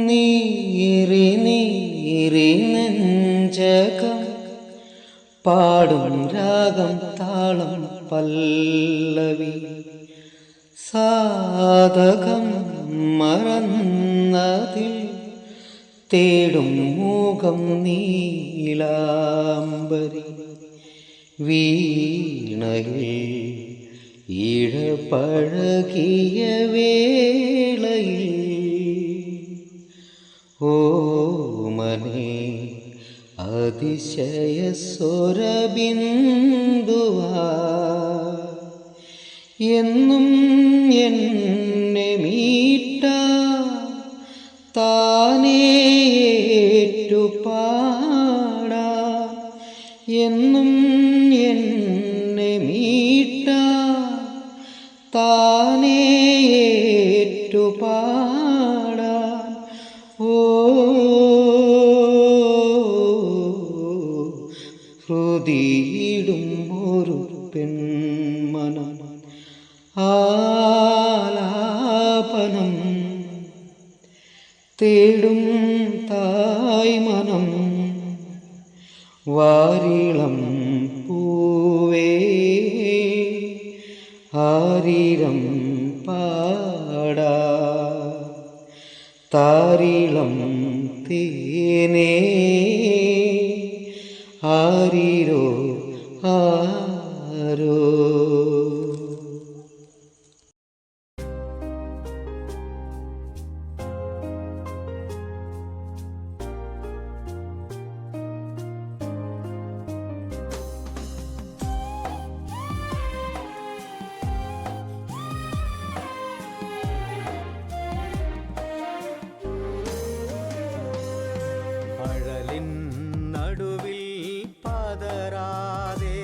നീറി നീറി നെഞ്ചകം പാടും രാഗം താളം പല്ലവി സാധകം മറന്നതിൽ തേടും മൂകം നീലാംബരി വീണയിൽ ഇഴപഴകിയ വേളയിൽ ഓമനേ അതിശയ സ്വരബിന്ദുവാ എന്നും എന്നെ മീട്ട താനേറ്റുപാടാ എന്നും എന്നെ മീട്ട താനേറ്റുപാടാ ഹൃദിയിടും ഒരു പെൺമനം ആലാപനം തേടും തായ്മനം വാരിളം പൂവേ ആരിരം പാടാ താരിളം തേനേ ആരിരോ ആരോ. അഴലിൻ നടുവിൽ പതരാതെ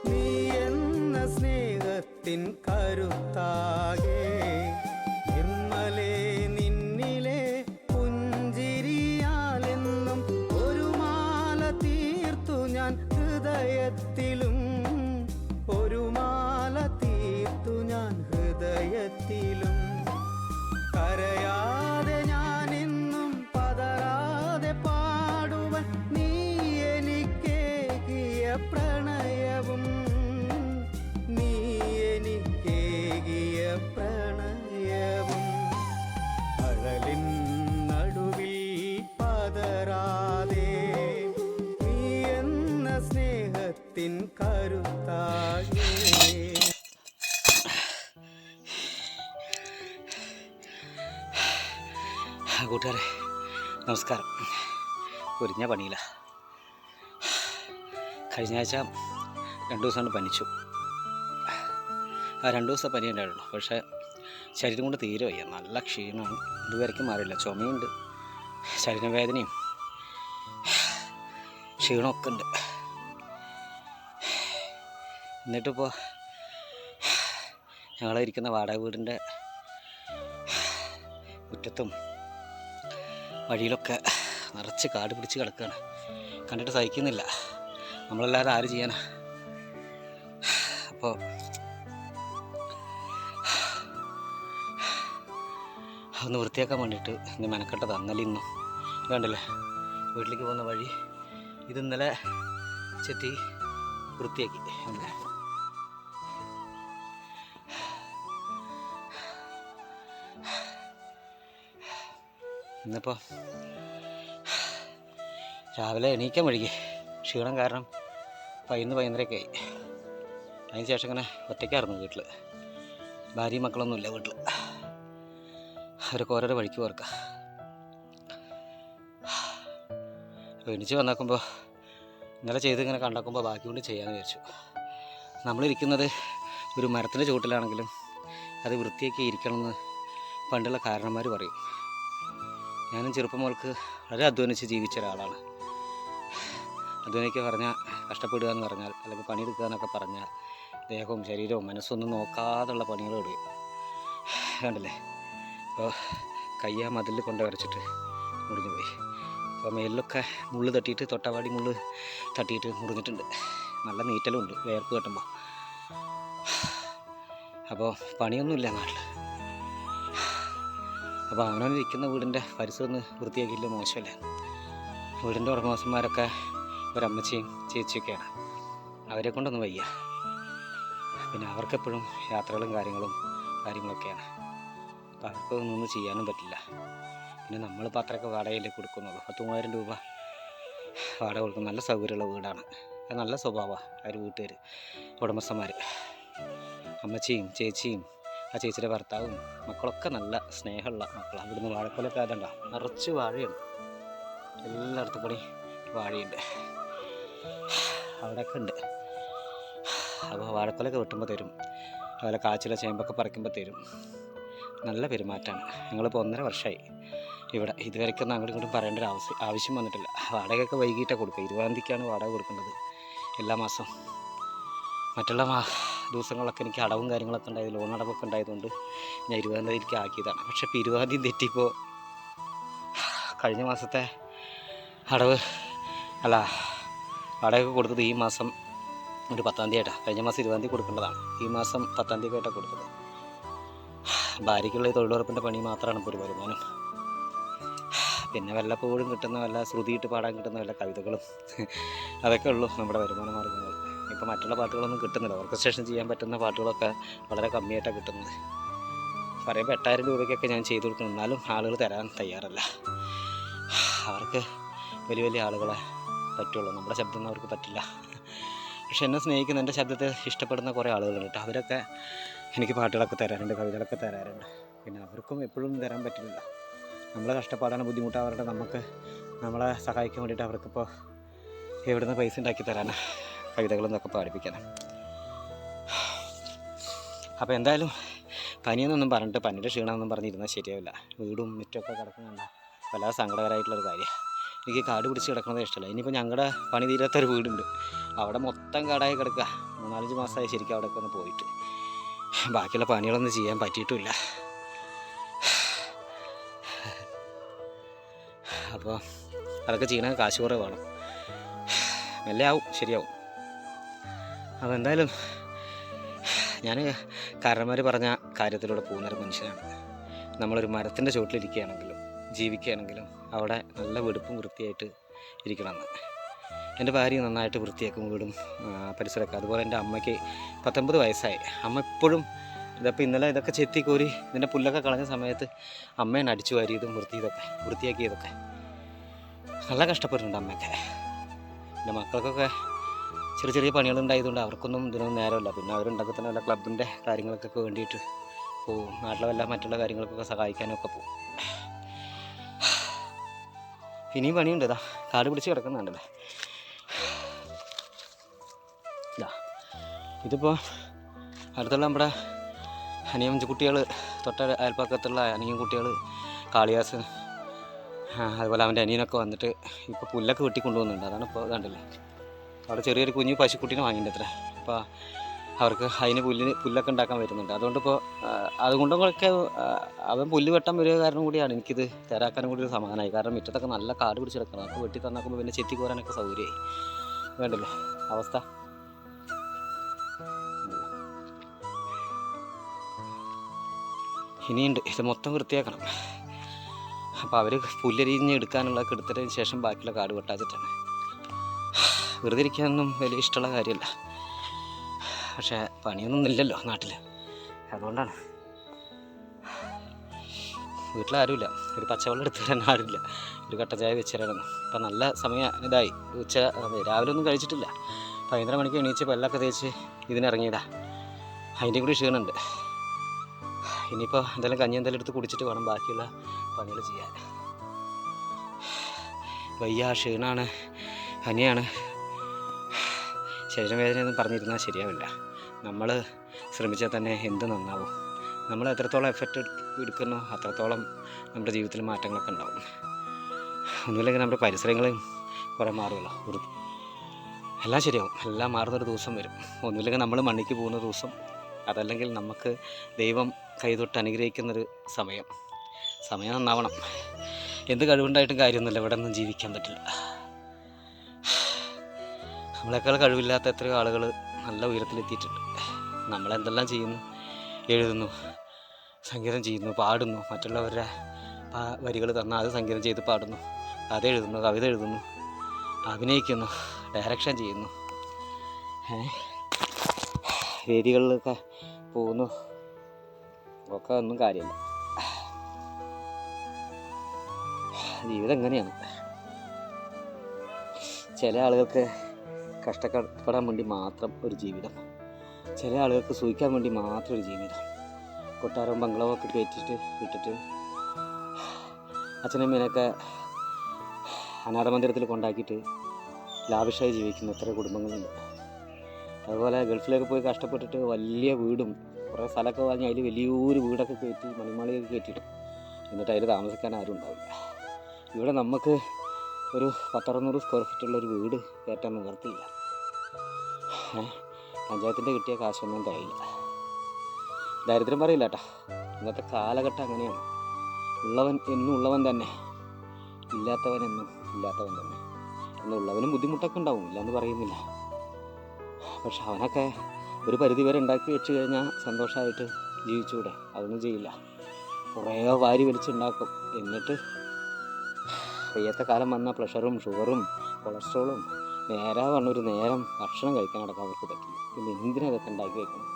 നീ എന്ന സ്നേഹത്തിൻ കരുത്താകെ നിർമ്മലേ നിന്നിലെ പുഞ്ചിരിയാലെന്നും ഒരു മാല തീർത്തു ഞാൻ ഹൃദയത്തിലും ഒരു മാല തീർത്തു ഞാൻ ഹൃദയത്തിലും കരയാതെ ഞാൻ ഇന്നും പതറാതെ പാടുവൻ നീ എനിക്കേകിയ പ്രണയവും നീ എനിക്കേകിയ പ്രണയവും അഴലിൻ നടുവിൽ പതറാതെ നീ എന്ന സ്നേഹത്തിൻ കരുത്താകെ. കൂട്ടുകാരെ നമസ്കാരം. പൊരിഞ്ഞ പണിയില്ല. കഴിഞ്ഞ ആഴ്ച 2 ദിവസം കൊണ്ട് പനിച്ചു. ആ 2 ദിവസം പനി ഉണ്ടായിരുന്നു. പക്ഷേ ശരീരം കൊണ്ട് തീരെ വയ്യ. നല്ല ക്ഷീണമാണ്. ഇതുവരെയ്ക്കും മാറിയില്ല. ചുമയുണ്ട്, ശരീരവേദനയും ക്ഷീണമൊക്കെ ഉണ്ട്. എന്നിട്ടിപ്പോൾ ഞങ്ങളിരിക്കുന്ന വാടക വീടിൻ്റെ മുറ്റത്തും വഴിയിലൊക്കെ നിറച്ച് കാട് പിടിച്ച് കിടക്കുകയാണ്. കണ്ടിട്ട് സഹിക്കുന്നില്ല. നമ്മളെല്ലാവരും ആര് ചെയ്യാനാ? അപ്പോൾ ഒന്ന് വൃത്തിയാക്കാൻ വേണ്ടിയിട്ട് ഇന്ന് മെനക്കെട്ടത് ഇന്നും കണ്ടില്ലേ വീട്ടിലേക്ക് പോകുന്ന വഴി. ഇത് ഇന്നലെ ചെത്തി വൃത്തിയാക്കി. അല്ലേ ഇന്നിപ്പോൾ രാവിലെ എണീക്കാൻ വഴുകി. ക്ഷീണം കാരണം 11-11:30 ആയി. അതിന് ശേഷം ഇങ്ങനെ ഒറ്റയ്ക്കായിരുന്നു വീട്ടിൽ. ഭാര്യയും മക്കളൊന്നുമില്ല വീട്ടിൽ. അവരൊക്കെ ഓരോരോ വഴിക്ക് പോർക്കാം. എണീച്ച് വന്നാക്കുമ്പോൾ ഇന്നലെ ചെയ്ത് ഇങ്ങനെ കണ്ടാക്കുമ്പോൾ ബാക്കി കൊണ്ട് ചെയ്യാമെന്ന് വിചാരിച്ചു. നമ്മളിരിക്കുന്നത് ഒരു മരത്തിൻ്റെ ചുവട്ടിലാണെങ്കിലും അത് വൃത്തിയാക്കി ഇരിക്കണമെന്ന് പണ്ടുള്ള കാരണന്മാർ പറയും. ഞാനും ചെറുപ്പം മുതൽക്ക് വളരെ അധ്വാനിച്ച് ജീവിച്ച ഒരാളാണ്. അധ്വാനിക്കുക പറഞ്ഞാൽ കഷ്ടപ്പെടുക എന്ന് പറഞ്ഞാൽ അല്ലെങ്കിൽ പണിയെടുക്കുക എന്നൊക്കെ പറഞ്ഞാൽ ദേഹവും ശരീരവും മനസ്സൊന്നും നോക്കാതുള്ള പണികൾ എടുക്കും. കണ്ടില്ലേ അപ്പോൾ കയ്യ മതിൽ കൊണ്ട് വരച്ചിട്ട് മുറിഞ്ഞു പോയി. അപ്പോൾ മേലിലൊക്കെ മുള്ള് തട്ടിയിട്ട് തൊട്ടവാടി മുള്ള് തട്ടിയിട്ട് മുറിഞ്ഞിട്ടുണ്ട്. നല്ല നീറ്റലുണ്ട് വേർപ്പ് കെട്ടുമ്പോൾ. അപ്പോൾ പണിയൊന്നുമില്ല നാട്ടിൽ. അപ്പോൾ അവനവൻ ഇരിക്കുന്ന വീടിൻ്റെ പരിസരം ഒന്ന് വൃത്തിയാക്കിയില്ല മോശമല്ലേ. വീടിൻ്റെ ഉടമസ്ഥന്മാരൊക്കെ ഒരമ്മച്ചിയും ചേച്ചിയൊക്കെയാണ്, അവരെ കൊണ്ടൊന്നും വയ്യ. പിന്നെ അവർക്കെപ്പോഴും യാത്രകളും കാര്യങ്ങളൊക്കെയാണ്. അപ്പോൾ അവർക്കൊന്നും ചെയ്യാനും പറ്റില്ല. പിന്നെ നമ്മളിപ്പോൾ അത്രയൊക്കെ വാടകയിലേ കൊടുക്കുന്നുള്ളൂ. 10,000 രൂപ വാടക കൊടുക്കും. നല്ല സൗകര്യമുള്ള വീടാണ്, നല്ല സ്വഭാവമാണ് ആ ഒരു വീട്ടുകാർ, ഉടമസ്ഥന്മാർ. അമ്മച്ചിയും ചേച്ചിയും ആ ചേച്ചിയുടെ ഭർത്താവും മക്കളൊക്കെ നല്ല സ്നേഹമുള്ള മക്കളാണ്. ഇവിടുന്ന് വാഴക്കൊലൊക്കെ ആയതുണ്ട നിറച്ച് വാഴയാണ്, എല്ലായിടത്തും കൂടി വാഴയുണ്ട്, അവിടെയൊക്കെ ഉണ്ട്. അപ്പോൾ വാഴക്കൊലൊക്കെ വെട്ടുമ്പോൾ തരും, അതുപോലെ കാച്ചില ചേമ്പൊക്കെ പറിക്കുമ്പോൾ തരും. നല്ല പെരുമാറ്റമാണ്. ഞങ്ങളിപ്പോൾ 1.5 വർഷമായി ഇവിടെ. ഇതുവരെയ്ക്കൊന്നും അങ്ങോട്ടും ഇങ്ങോട്ടും പറയേണ്ട ഒരു ആവശ്യം വന്നിട്ടില്ല. വാടകയൊക്കെ വൈകിട്ടാണ് കൊടുക്കുക. 20-ാം തീയതിക്കാണ് വാടക കൊടുക്കേണ്ടത് എല്ലാ മാസവും. മറ്റുള്ള ദിവസങ്ങളൊക്കെ എനിക്ക് അടവും കാര്യങ്ങളൊക്കെ ഉണ്ടായത്, ലോൺ അടവൊക്കെ ഉണ്ടായതുകൊണ്ട് ഞാൻ 20-ാം തീയതിക്ക് ആക്കിയതാണ്. പക്ഷേ ഇപ്പോൾ 20-ാം തീയതി തെറ്റിപ്പോൾ കഴിഞ്ഞ മാസത്തെ അടവ് വാടക കൊടുത്തത് ഈ മാസം ഒരു 10-ാം തീയതി ആയിട്ടാണ്. കഴിഞ്ഞ മാസം 20-ാം തീയതി കൊടുക്കേണ്ടതാണ്, ഈ മാസം 10-ാം തീയതി ആയിട്ടാണ് കൊടുത്തത്. ഭാര്യയ്ക്കുള്ള തൊഴിലുറപ്പിൻ്റെ പണി മാത്രമാണ് ഇപ്പോൾ ഒരു വരുമാനം. പിന്നെ വല്ലപ്പോഴും കിട്ടുന്ന വല്ല ശ്രുതിയിട്ട് പാടാൻ കിട്ടുന്ന വല്ല കവിതകളും അതൊക്കെ ഉള്ളൂ നമ്മുടെ വരുമാന മാർഗ്ഗങ്ങൾ. ഇപ്പോൾ മറ്റുള്ള പാട്ടുകളൊന്നും കിട്ടുന്നില്ല. ഓർക്കസ്ട്രേഷൻ ചെയ്യാൻ പറ്റുന്ന പാട്ടുകളൊക്കെ വളരെ കമ്മിയായിട്ടാണ് കിട്ടുന്നത്. പറയുമ്പോൾ 8,000 രൂപയ്ക്കൊക്കെ ഞാൻ ചെയ്തു കൊടുക്കണം, എന്നാലും ആളുകൾ തരാൻ തയ്യാറല്ല. അവർക്ക് വലിയ ആളുകളെ പറ്റുള്ളൂ, നമ്മുടെ ശബ്ദമൊന്നും അവർക്ക് പറ്റില്ല. പക്ഷെ എന്നെ സ്നേഹിക്കുന്ന, എൻ്റെ ശബ്ദത്തെ ഇഷ്ടപ്പെടുന്ന കുറേ ആളുകളുണ്ട് കേട്ടോ. അവരൊക്കെ എനിക്ക് പാട്ടുകളൊക്കെ തരാറുണ്ട്, കവിതകളൊക്കെ തരാറുണ്ട്. പിന്നെ അവർക്കും എപ്പോഴും തരാൻ പറ്റില്ല. നമ്മളെ കഷ്ടപ്പാടാണ്, ബുദ്ധിമുട്ടാവാറുണ്ട്. നമ്മളെ സഹായിക്കാൻ വേണ്ടിയിട്ട് അവർക്കിപ്പോൾ എവിടുന്ന് പൈസ ഉണ്ടാക്കി തരാനാണ്, കവിതകളെന്നൊക്കെ പാടിപ്പിക്കാനാണ്. അപ്പോൾ എന്തായാലും പനിയെന്നൊന്നും പറഞ്ഞിട്ട് പനിയുടെ ക്ഷീണമെന്നും പറഞ്ഞിരുന്നാൽ ശരിയാവില്ല. വീടും മുറ്റമൊക്കെ കിടക്കുന്നുണ്ട്, വല്ലാതെ സങ്കടകരമായിട്ടുള്ളൊരു കാര്യമാണ്. എനിക്ക് കാട് പിടിച്ച് കിടക്കുന്നത് ഇഷ്ടമല്ല. ഇനിയിപ്പോൾ ഞങ്ങളുടെ പണി തീരാത്തൊരു വീടുണ്ട്, അവിടെ മൊത്തം കാടായി കിടക്കുക. 3-4 മാസമായി ശരിക്കും അവിടെയൊക്കെ ഒന്ന് പോയിട്ട്. ബാക്കിയുള്ള പണികളൊന്നും ചെയ്യാൻ പറ്റിയിട്ടുമില്ല. അപ്പോൾ അതൊക്കെ ചെയ്യണമെങ്കിൽ കാശ് കുറേ വേണം. മെല്ലെ ആവും, ശരിയാവും. അപ്പോൾ എന്തായാലും ഞാൻ കാരണന്മാർ പറഞ്ഞ കാര്യത്തിലൂടെ പോകുന്നൊരു മനുഷ്യനാണ്. നമ്മളൊരു മരത്തിൻ്റെ ചുവട്ടിലിരിക്കുകയാണെങ്കിലും ജീവിക്കുകയാണെങ്കിലും അവിടെ നല്ല വെടുപ്പും വൃത്തിയായിട്ട് ഇരിക്കണമെന്ന്. എൻ്റെ ഭാര്യ നന്നായിട്ട് വൃത്തിയാക്കും വീടും പരിസരമൊക്കെ. അതുപോലെ എൻ്റെ അമ്മയ്ക്ക് 19 വയസ്സായി. അമ്മ ഇപ്പോഴും ഇന്നലെ ഇതൊക്കെ ചെത്തിക്കോരി ഇതിൻ്റെ പുല്ലൊക്കെ കളഞ്ഞ സമയത്ത് അമ്മേനെ അടിച്ചു വാരിയതും വൃത്തിയാക്കിയതൊക്കെ നല്ല കഷ്ടപ്പെട്ടിട്ടുണ്ട് അമ്മയൊക്കെ. എൻ്റെ മക്കൾക്കൊക്കെ ചെറിയ പണികളുണ്ടായതുകൊണ്ട് അവർക്കൊന്നും ഇതിനൊന്നും നേരമില്ല. പിന്നെ അവരുണ്ടാക്കി തന്നെ വല്ല ക്ലബിൻ്റെ കാര്യങ്ങൾക്കൊക്കെ വേണ്ടിയിട്ട് പോവും, നാട്ടിലെ വല്ല മറ്റുള്ള കാര്യങ്ങൾക്കൊക്കെ സഹായിക്കാനൊക്കെ പോവും. ഇനിയും പണിയുണ്ട്. ഇതാ കാട് പിടിച്ച് കിടക്കുന്നുണ്ടല്ലേ. ഇതിപ്പോൾ അടുത്തുള്ള നമ്മുടെ അനിയൻ കുട്ടികൾ, തൊട്ട അയൽപ്പക്കത്തുള്ള അനിയൻ കുട്ടികൾ, കാളിയാസ്, അതുപോലെ അവൻ്റെ അനിയനൊക്കെ വന്നിട്ട് ഇപ്പോൾ പുല്ലൊക്കെ വെട്ടിക്കൊണ്ടുപോകുന്നുണ്ട്. അതാണ് ഇപ്പോൾ കണ്ടില്ലേ, അവിടെ ചെറിയൊരു കുഞ്ഞു പശുക്കുട്ടീനെ വാങ്ങിയിട്ടുണ്ട് അത്ര. അപ്പോൾ അവർക്ക് അതിന് പുല്ലൊക്കെ ഉണ്ടാക്കാൻ വരുന്നുണ്ട്. അതുകൊണ്ടൊക്കെ അവൻ പുല്ല് വെട്ടാൻ വരിക കാരണം കൂടിയാണ് എനിക്കിത് തരാക്കാനും കൂടി ഒരു സമാധാനമായി. കാരണം മുറ്റത്തൊക്കെ നല്ല കാട് പിടിച്ച് കിടക്കണം. അപ്പോൾ വെട്ടി തന്നാക്കുമ്പോൾ പിന്നെ ചെത്തി കോരാനൊക്കെ സൗകര്യമായി. വേണ്ടല്ലോ അവസ്ഥ. ഇനിയുണ്ട്, ഇത് മൊത്തം വൃത്തിയാക്കണം. അപ്പോൾ അവർ പുല്ലരിഞ്ഞ് എടുക്കാനുള്ളതൊക്കെ എടുത്തതിന് ശേഷം ബാക്കിയുള്ള കാട് വെട്ടാച്ചിട്ടാണ്. വെറുതെ ഇരിക്കാനൊന്നും വലിയ ഇഷ്ടമുള്ള കാര്യമല്ല. പക്ഷേ പണിയൊന്നും ഇല്ലല്ലോ നാട്ടിൽ, അതുകൊണ്ടാണ്. വീട്ടിലാരുമില്ല, ഒരു പച്ചവെള്ളം എടുത്ത് തരാൻ ആരുമില്ല, ഒരു കട്ട ചായ വെച്ച് തരാനൊന്നും. അപ്പം നല്ല സമയം ഇതായി, രാവിലെ ഒന്നും കഴിച്ചിട്ടില്ല. 12 മണിക്ക് എണീച്ച് പല്ലൊക്കെ തേച്ച് ഇതിനിറങ്ങിയതാ. അതിൻ്റെ കൂടി ക്ഷീണമുണ്ട്. ഇനിയിപ്പോൾ എന്തെങ്കിലും കഞ്ഞി എന്തെങ്കിലും എടുത്ത് കുടിച്ചിട്ട് വേണം ബാക്കിയുള്ള പണികൾ ചെയ്യാൻ. വയ്യ, ക്ഷീണമാണ്, പനിയാണ്. ശരീരവേദനയൊന്നും പറഞ്ഞിരുന്നാൽ ശരിയാവില്ല. നമ്മൾ ശ്രമിച്ചാൽ തന്നെ എന്ത് നന്നാവും. നമ്മൾ എത്രത്തോളം എഫർട്ട് എടുക്കുന്നോ അത്രത്തോളം നമ്മുടെ ജീവിതത്തിൽ മാറ്റങ്ങളൊക്കെ ഉണ്ടാവും. ഒന്നുമില്ലെങ്കിൽ നമ്മുടെ പരിസരങ്ങളും കുറേ മാറുമല്ലോ. എല്ലാം ശരിയാവും, എല്ലാം മാറുന്നൊരു ദിവസം വരും. ഒന്നുമില്ലെങ്കിൽ നമ്മൾ മണ്ണിക്ക് പോകുന്ന ദിവസം, അതല്ലെങ്കിൽ നമുക്ക് ദൈവം കൈതൊട്ട് അനുഗ്രഹിക്കുന്നൊരു സമയം നന്നാവണം. എന്ത് കഴിവുണ്ടായിട്ടും കാര്യമൊന്നുമില്ല, ഇവിടെ ഒന്നും ജീവിക്കാൻ പറ്റില്ല. നമ്മളെക്കാൾ കഴിവില്ലാത്ത എത്രയോ ആളുകൾ നല്ല ഉയരത്തിലെത്തിയിട്ടുണ്ട്. നമ്മളെന്തെല്ലാം ചെയ്യുന്നു, എഴുതുന്നു, സംഗീതം ചെയ്യുന്നു, പാടുന്നു, മറ്റുള്ളവരുടെ ആ വരികൾ തന്നാൽ അത് സംഗീതം ചെയ്ത് പാടുന്നു, കഥ എഴുതുന്നു, കവിത എഴുതുന്നു, അഭിനയിക്കുന്നു, ഡയറക്ഷൻ ചെയ്യുന്നു, വേദികളിലൊക്കെ പോകുന്നു. ഒക്കെ ഒന്നും കാര്യമില്ല. ജീവിതം എങ്ങനെയാണ്? ചില ആളുകൾക്ക് കഷ്ടപ്പെടാൻ വേണ്ടി മാത്രം ഒരു ജീവിതം, ചില ആളുകൾക്ക് സൂഹിക്കാൻ വേണ്ടി മാത്രം ഒരു ജീവിതം. കൊട്ടാരവും ബംഗ്ലാവും ഒക്കെ കയറ്റിയിട്ട് വിട്ടിട്ട് അച്ഛനമ്മേനൊക്കെ അനാഥ മന്ദിരത്തിൽ കൊണ്ടാക്കിയിട്ട് ലാവിഷായി ജീവിക്കുന്ന എത്ര കുടുംബങ്ങളുണ്ട്. അതുപോലെ ഗൾഫിലേക്ക് പോയി കഷ്ടപ്പെട്ടിട്ട് വലിയ വീടും കുറേ സ്ഥലമൊക്കെ വാങ്ങി അതിൽ വലിയൊരു വീടൊക്കെ കയറ്റി മണിമാളിയൊക്കെ കയറ്റിയിട്ടും എന്നിട്ട് അതിൽ താമസിക്കാൻ ആരും ഉണ്ടാവില്ല. ഇവിടെ നമുക്ക് ഒരു 10-600 സ്ക്വയർ ഫീറ്റുള്ളൊരു വീട് കയറ്റാൻ നിവർത്തിയില്ല. പഞ്ചായത്തിൻ്റെ കിട്ടിയ കാശൊന്നും കഴിയില്ല. ദാരിദ്ര്യം പറയില്ല കേട്ടോ, ഇന്നത്തെ കാലഘട്ടം അങ്ങനെയാണ്. ഉള്ളവൻ എന്നും ഉള്ളവൻ തന്നെ, ഇല്ലാത്തവൻ എന്നും ഇല്ലാത്തവൻ തന്നെ. എന്നുള്ളവനും ബുദ്ധിമുട്ടൊക്കെ ഉണ്ടാവും, ഇല്ലയെന്ന് പറയുന്നില്ല. പക്ഷെ അവനൊക്കെ ഒരു പരിധി വരെ ഉണ്ടാക്കി വെച്ച് കഴിഞ്ഞാൽ സന്തോഷമായിട്ട് ജീവിച്ചുകൂടെ? അതൊന്നും ചെയ്യില്ല. കുറേ വാരി വലിച്ചുണ്ടാക്കും. എന്നിട്ട് വയ്യാത്ത കാലം വന്ന പ്രഷറും ഷുഗറും കൊളസ്ട്രോളും നേരാവണ്ണം ഒരു നേരം ഭക്ഷണം കഴിക്കാൻ അടക്കം അവർക്ക് പറ്റില്ല. പിന്നെ എന്തിനാ ഇതൊക്കെ ഉണ്ടാക്കി വയ്ക്കണം?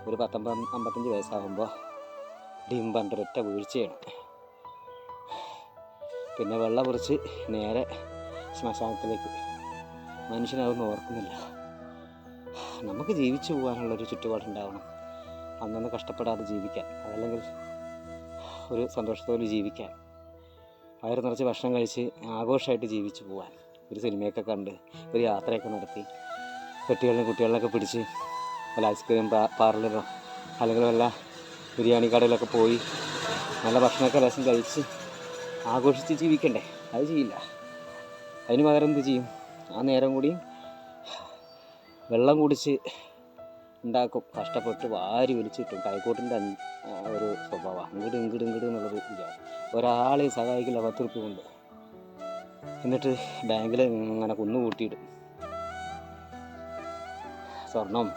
ഒരു 55 വയസ്സാകുമ്പോൾ ഡിമ്പണ്ടൊരൊറ്റ വീഴ്ചയാണ്. പിന്നെ വെള്ളം കുറിച്ച് നേരെ ശ്മശാനത്തിലേക്ക്. മനുഷ്യനതൊന്നും ഓർക്കുന്നില്ല. നമുക്ക് ജീവിച്ചു പോകാനുള്ളൊരു ചുറ്റുപാടുണ്ടാവണം. അന്നൊന്ന് കഷ്ടപ്പെടാതെ ജീവിക്കാൻ, അതല്ലെങ്കിൽ ഒരു സന്തോഷത്തോടെ ജീവിക്കാൻ, വയറ് നിറച്ച് ഭക്ഷണം കഴിച്ച് ആഘോഷമായിട്ട് ജീവിച്ചു പോകാൻ, ഒരു സിനിമയൊക്കെ കണ്ട് ഒരു യാത്രയൊക്കെ നടത്തി കുട്ടികളിലൊക്കെ പിടിച്ച് വല്ല ഐസ്ക്രീം പാർലറോ അല്ലെങ്കിൽ വല്ല ബിരിയാണി കടയിലൊക്കെ പോയി നല്ല ഭക്ഷണമൊക്കെ രസം കഴിച്ച് ആഘോഷിച്ച് ജീവിക്കണ്ടേ? അത് ചെയ്യില്ല. അതിന് പകരം എന്ത് ചെയ്യും? ആ നേരം കൂടി വെള്ളം കുടിച്ച് ഉണ്ടാക്കും. കഷ്ടപ്പെട്ട് വാരി വലിച്ചിട്ടും കൈക്കോട്ടിൻ്റെ ഒരു സ്വഭാവമാണ്. ഇങ്ങോട്ട് എന്നുള്ളൊരു വിചാരം. ഒരാളെയും സഹായിക്കില്ല 10 ഉറുപ്പിക കൊണ്ട്. എന്നിട്ട് ബാങ്കിൽ ഇങ്ങനെ കുന്നുകൂട്ടിയിടും. സ്വർണം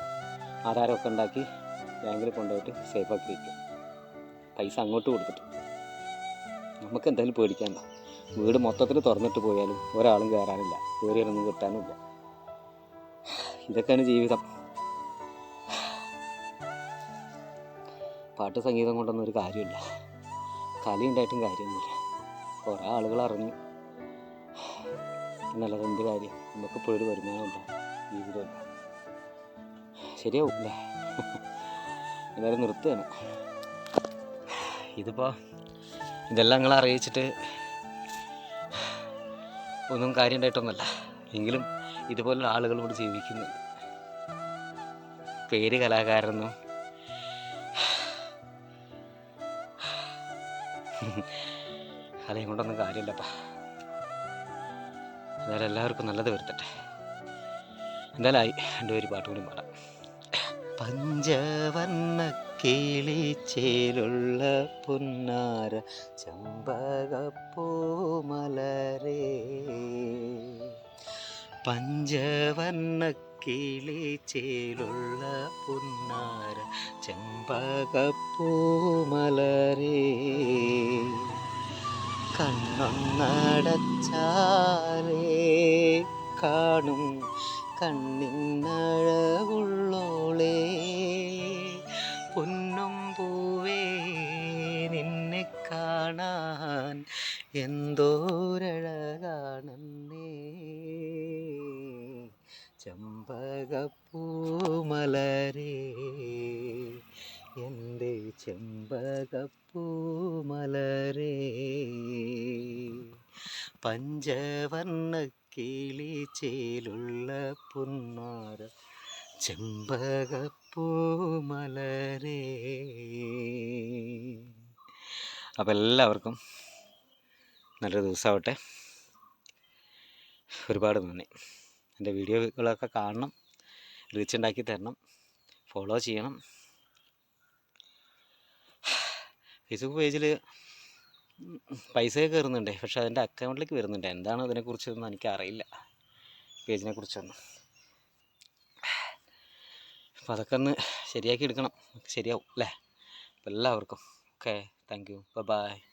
ആധാരമൊക്കെ ഉണ്ടാക്കി ബാങ്കിൽ കൊണ്ടുപോയിട്ട് സേഫാക്കി വയ്ക്കും, പൈസ അങ്ങോട്ട് കൊടുത്തിട്ട്. നമുക്ക് എന്തായാലും പേടിക്കാണ്ട. വീട് മൊത്തത്തിൽ തുറന്നിട്ട് പോയാലും ഒരാളും കയറാനില്ല, കയറിയൊന്നും കിട്ടാനുമില്ല. ഇതൊക്കെയാണ് ജീവിതം. പാട്ട് സംഗീതം കൊണ്ടൊന്നും ഒരു കാര്യമില്ല, കലയുണ്ടായിട്ടും കാര്യമൊന്നുമില്ല. കുറേ ആളുകൾ അറിഞ്ഞു എന്നല്ലാതെ എന്ത് കാര്യം? നമുക്കിപ്പോൾ ഒരു വരുമാനം ഉണ്ടാവും, ജീവിതമില്ല. ശരിയാവും അല്ലേ? എല്ലാവരും നിർത്തുകയാണ്. ഇതെല്ലാം നിങ്ങളെ അറിയിച്ചിട്ട് ഒന്നും കാര്യം ഉണ്ടായിട്ടൊന്നുമല്ല. എങ്കിലും ഇതുപോലുള്ള ആളുകൾ ഇവിടെ ജീവിക്കുന്നുണ്ട്. പേര് കലാകാരനൊന്നും അതേ കൊണ്ടൊന്നും കാര്യമില്ലപ്പാ. എന്തായാലും എല്ലാവർക്കും നല്ലത് വരുത്തട്ടെ. എന്തായാലും 2 പേര് പാട്ട് കൂടി പാടാം. പഞ്ചവർണ്ണ കിളിച്ചേലുള്ള പുന്നാര ചമ്പകപ്പൂമലരേ, പഞ്ചവർണ്ണ കിളിച്ചേലുള്ള പുന്നാര ചെമ്പകപ്പൂമലരേ, കണ്ണൊന്നടച്ചാലേ കാണും കണ്ണിനഴകുള്ളോളേ, പൊന്നും പൂവേ നിന്നെ കാണാൻ എന്തോരഴകാണെന്നേ, ചെമ്പകപ്പൂമലരേ എൻ്റെ ചെമ്പകപ്പൂമലരേ, പഞ്ചവർണ്ണ കിളിച്ചേലുള്ള പുന്നാര ചെമ്പകപ്പൂമലരേ. അപ്പോൾ എല്ലാവർക്കും നല്ലൊരു ദിവസമാവട്ടെ. ഒരുപാട് നന്ദി. എൻ്റെ വീഡിയോകളൊക്കെ കാണണം, റീച്ച് ഉണ്ടാക്കി തരണം, ഫോളോ ചെയ്യണം. ഫേസ്ബുക്ക് പേജിൽ പൈസയൊക്കെ കയറുന്നുണ്ട്, പക്ഷെ അതിൻ്റെ അക്കൗണ്ടിലേക്ക് വരുന്നുണ്ട്. എന്താണ് അതിനെക്കുറിച്ചൊന്നും എനിക്കറിയില്ല, പേജിനെ കുറിച്ചൊന്നും. അപ്പോൾ അതൊക്കെ ഒന്ന് ശരിയാക്കി എടുക്കണം, ശരിയാവും അല്ലേ? അപ്പോൾ എല്ലാവർക്കും ഓക്കെ. Thank you. ബൈ.